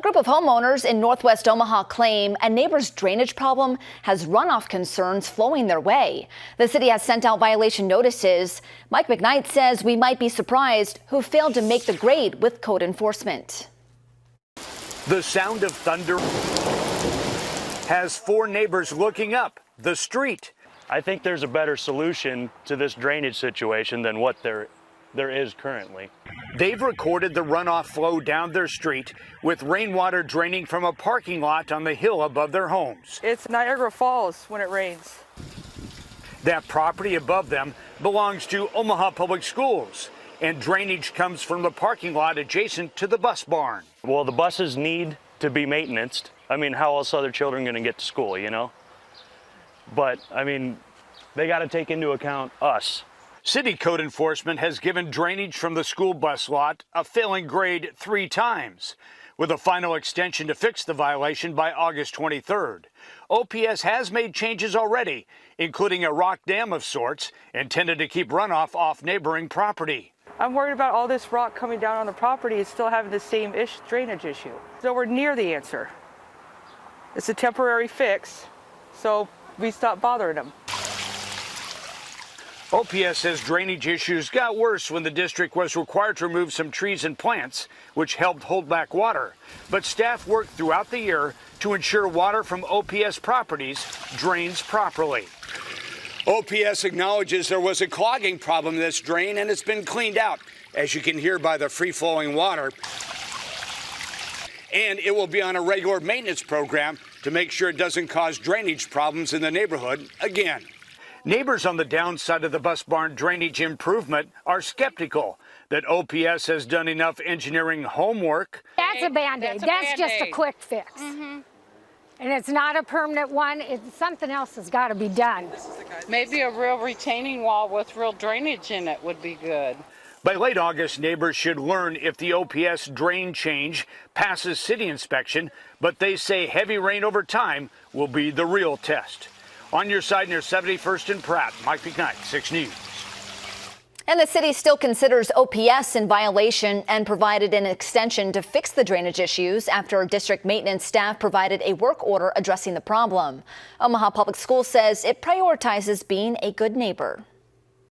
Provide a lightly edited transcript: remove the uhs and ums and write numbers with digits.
group of homeowners in northwest Omaha claim a neighbor's drainage problem has runoff concerns flowing their way. The city has sent out violation notices. Mike McKnight says we might be surprised who failed to make the grade with code enforcement. The sound of thunder has four neighbors looking up the street. I think there's a better solution to this drainage situation than what there is currently. They've recorded the runoff flow down their street with rainwater draining from a parking lot on the hill above their homes. It's Niagara Falls when it rains. That property above them belongs to Omaha Public Schools, and drainage comes from the parking lot adjacent to the bus barn. Well, the buses need to be maintained. I mean, how else are their children going to get to school, you know? But, I mean, they got to take into account us. City code enforcement has given drainage from the school bus lot a failing grade 3 times, with a final extension to fix the violation by August 23rd. OPS has made changes already, including a rock dam of sorts, intended to keep runoff off neighboring property. I'm worried about all this rock coming down on the property and still having the same drainage issue. So we're near the answer. It's a temporary fix, so we stopped bothering them. OPS says drainage issues got worse when the district was required to remove some trees and plants, which helped hold back water. But staff worked throughout the year to ensure water from OPS properties drains properly. OPS acknowledges there was a clogging problem in this drain, and it's been cleaned out, as you can hear by the free-flowing water. And it will be on a regular maintenance program to make sure it doesn't cause drainage problems in the neighborhood again. Neighbors on the downside of the bus barn drainage improvement are skeptical that OPS has done enough engineering homework. That's a Band-Aid. That's just a quick fix. And it's not a permanent one. Something else has got to be done. Maybe a real retaining wall with real drainage in it would be good. By late August, neighbors should learn if the OPS drain change passes city inspection, but they say heavy rain over time will be the real test. On your side near 71st and Pratt, Mike McKnight, 6 News. And the city still considers OPS in violation and provided an extension to fix the drainage issues after district maintenance staff provided a work order addressing the problem. Omaha Public Schools says it prioritizes being a good neighbor.